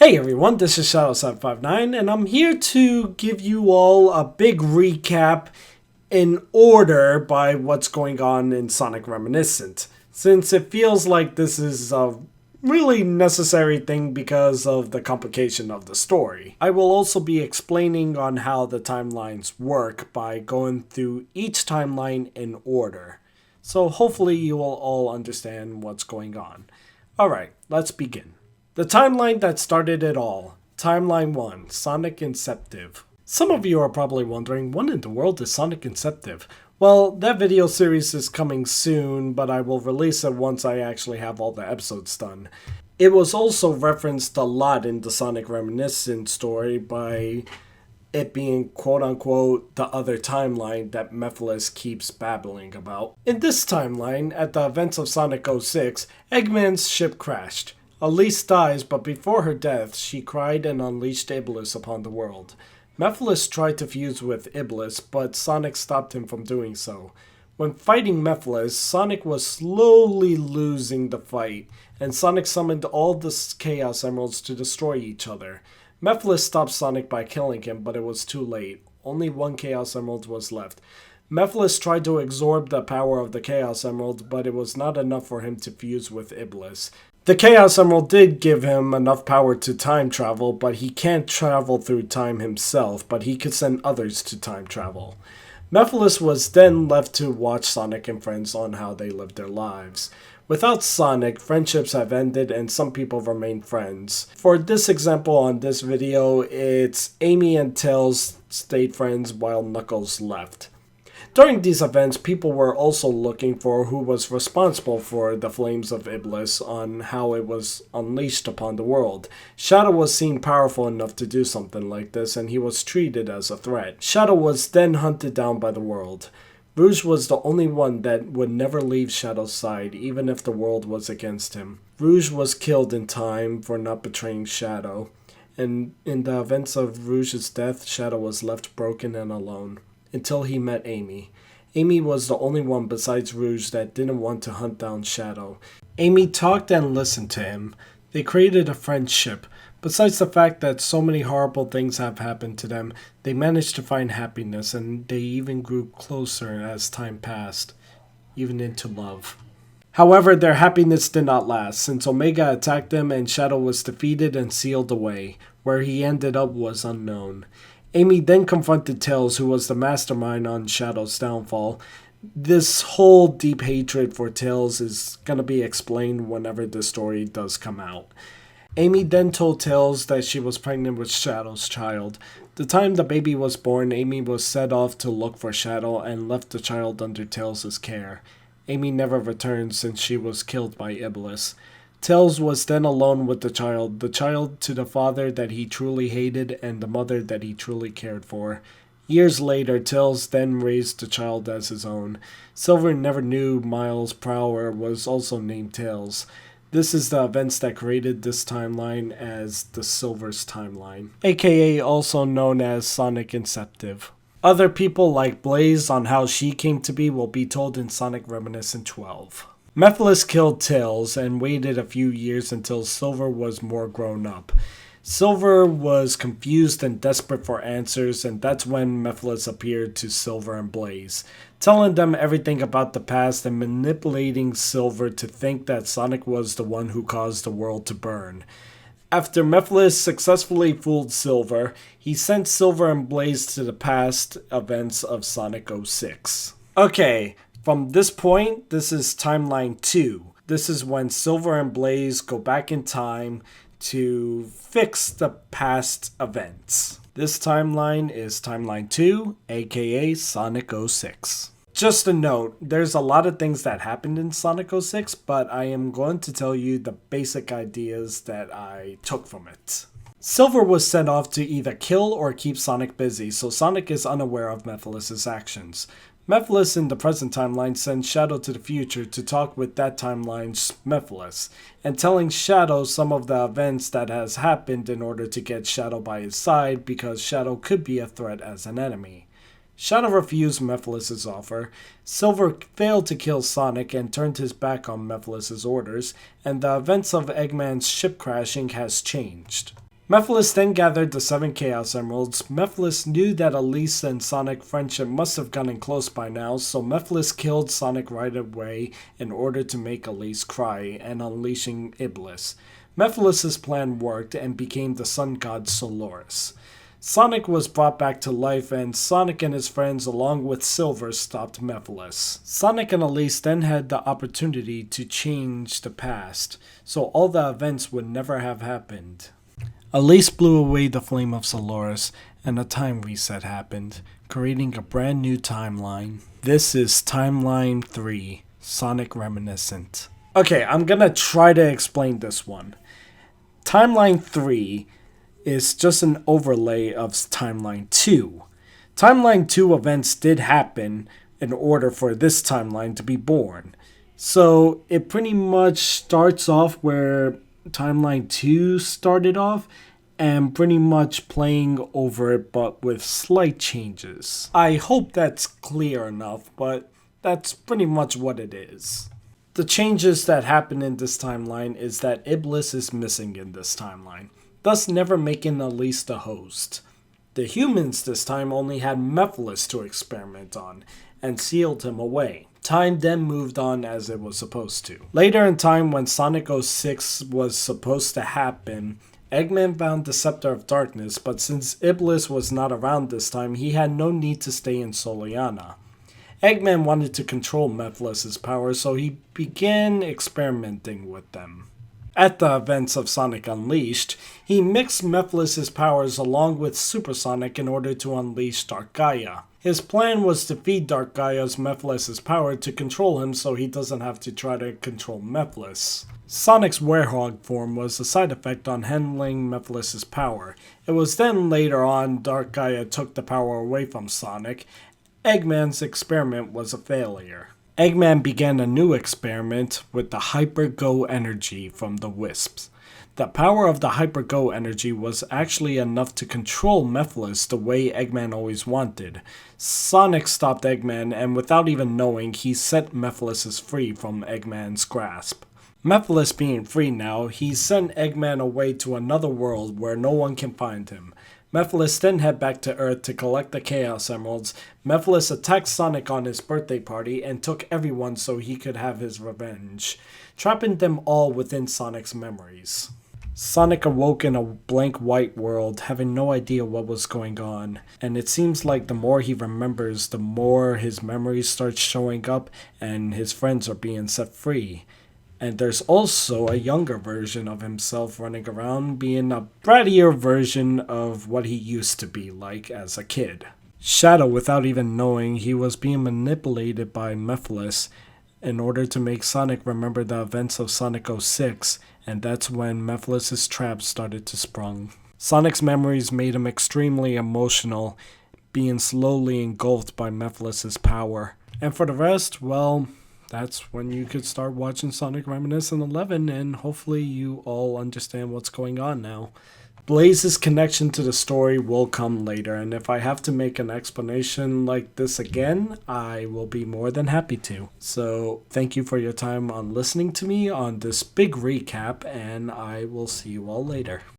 Hey everyone, this is Shadow759 and I'm here to give you all a big recap in order by what's going on in Sonic Reminiscent, since it feels like this is a really necessary thing because of the complication of the story. I will also be explaining on how the timelines work by going through each timeline in order, so hopefully you will all understand what's going on. Alright, let's begin. The timeline that started it all. Timeline 1, Sonic Inceptive. Some of you are probably wondering, what in the world is Sonic Inceptive? Well, that video series is coming soon, but I will release it once I actually have all the episodes done. It was also referenced a lot in the Sonic Reminiscent story by it being quote-unquote the other timeline that Mephiles keeps babbling about. In this timeline, at the events of Sonic 06, Eggman's ship crashed. Elise dies, but before her death, she cried and unleashed Iblis upon the world. Mephiles tried to fuse with Iblis, but Sonic stopped him from doing so. When fighting Mephiles, Sonic was slowly losing the fight, and Sonic summoned all the Chaos Emeralds to destroy each other. Mephiles stopped Sonic by killing him, but it was too late. Only one Chaos Emerald was left. Mephiles tried to absorb the power of the Chaos Emerald, but it was not enough for him to fuse with Iblis. The Chaos Emerald did give him enough power to time travel, but he can't travel through time himself, but he could send others to time travel. Mephiles was then left to watch Sonic and friends on how they lived their lives. Without Sonic, friendships have ended and some people remain friends. For this example on this video, it's Amy and Tails stayed friends while Knuckles left. During these events, people were also looking for who was responsible for the flames of Iblis on how it was unleashed upon the world. Shadow was seen powerful enough to do something like this, and he was treated as a threat. Shadow was then hunted down by the world. Rouge was the only one that would never leave Shadow's side, even if the world was against him. Rouge was killed in time for not betraying Shadow, and in the events of Rouge's death, Shadow was left broken and alone. Until he met Amy. Amy was the only one besides Rouge that didn't want to hunt down Shadow. Amy talked and listened to him. They created a friendship. Besides the fact that so many horrible things have happened to them, they managed to find happiness, and they even grew closer as time passed, even into love. However, their happiness did not last, since Omega attacked them and Shadow was defeated and sealed away. Where he ended up was unknown. Amy then confronted Tails, who was the mastermind on Shadow's downfall. This whole deep hatred for Tails is gonna be explained whenever the story does come out. Amy then told Tails that she was pregnant with Shadow's child. The time the baby was born, Amy was set off to look for Shadow and left the child under Tails' care. Amy never returned since she was killed by Iblis. Tails was then alone with the child to the father that he truly hated and the mother that he truly cared for. Years later, Tails then raised the child as his own. Silver never knew Miles Prower was also named Tails. This is the events that created this timeline as the Silver's timeline, aka also known as Sonic Inceptive. Other people like Blaze on how she came to be will be told in Sonic Reminiscent 12. Mephiles killed Tails and waited a few years until Silver was more grown up. Silver was confused and desperate for answers, and that's when Mephiles appeared to Silver and Blaze, telling them everything about the past and manipulating Silver to think that Sonic was the one who caused the world to burn. After Mephiles successfully fooled Silver, he sent Silver and Blaze to the past events of Sonic 06. Okay. From this point, this is timeline 2. This is when Silver and Blaze go back in time to fix the past events. This timeline is timeline 2, aka Sonic 06. Just a note, there's a lot of things that happened in Sonic 06, but I am going to tell you the basic ideas that I took from it. Silver was sent off to either kill or keep Sonic busy, so Sonic is unaware of Mephiles' actions. Mephiles in the present timeline sends Shadow to the future to talk with that timeline's Mephiles, and telling Shadow some of the events that has happened in order to get Shadow by his side because Shadow could be a threat as an enemy. Shadow refused Mephiles' offer, Silver failed to kill Sonic and turned his back on Mephiles' orders, and the events of Eggman's ship crashing has changed. Mephiles then gathered the 7 Chaos Emeralds. Mephiles knew that Elise and Sonic friendship must have gotten close by now, so Mephiles killed Sonic right away in order to make Elise cry and unleashing Iblis. Mephiles' plan worked and became the sun god Solaris. Sonic was brought back to life, and Sonic and his friends along with Silver stopped Mephiles. Sonic and Elise then had the opportunity to change the past, so all the events would never have happened. Elise blew away the flame of Solaris, and a time reset happened, creating a brand new timeline. This is Timeline 3, Sonic Reminiscent. Okay, I'm gonna try to explain this one. Timeline 3 is just an overlay of Timeline 2. Timeline 2 events did happen in order for this timeline to be born. So it pretty much starts off where Timeline 2 started off and pretty much playing over it but with slight changes. I hope that's clear enough, but that's pretty much what it is. The changes that happen in this timeline is that Iblis is missing in this timeline, thus never making Elise the host. The humans this time only had Mephiles to experiment on, and sealed him away. Time then moved on as it was supposed to. Later in time, when Sonic 06 was supposed to happen, Eggman found the Scepter of Darkness, but since Iblis was not around this time, he had no need to stay in Soliana. Eggman wanted to control Mephiles' powers, so he began experimenting with them. At the events of Sonic Unleashed, he mixed Mephiles' powers along with Supersonic in order to unleash Dark Gaia. His plan was to feed Dark Gaia's Mephiles' power to control him so he doesn't have to try to control Mephiles. Sonic's Hedgehog form was a side effect on handling Mephiles' power. It was then later on Dark Gaia took the power away from Sonic. Eggman's experiment was a failure. Eggman began a new experiment with the Hyper-Go energy from the Wisps. The power of the Hyper-Go energy was actually enough to control Mephiles the way Eggman always wanted. Sonic stopped Eggman, and without even knowing, he set Mephiles free from Eggman's grasp. Mephiles being free now, he sent Eggman away to another world where no one can find him. Mephiles then head back to Earth to collect the Chaos Emeralds. Mephiles attacked Sonic on his birthday party and took everyone so he could have his revenge, trapping them all within Sonic's memories. Sonic awoke in a blank white world, having no idea what was going on, and it seems like the more he remembers, the more his memories start showing up and his friends are being set free. And there's also a younger version of himself running around, being a brattier version of what he used to be like as a kid. Shadow, without even knowing, he was being manipulated by Mephiles in order to make Sonic remember the events of Sonic 06, and that's when Mephiles' trap started to sprung. Sonic's memories made him extremely emotional, being slowly engulfed by Mephiles' power. And for the rest, well, that's when you could start watching Sonic Reminiscent 11, and hopefully you all understand what's going on now. Blaze's connection to the story will come later, and if I have to make an explanation like this again, I will be more than happy to. So thank you for your time on listening to me on this big recap, and I will see you all later.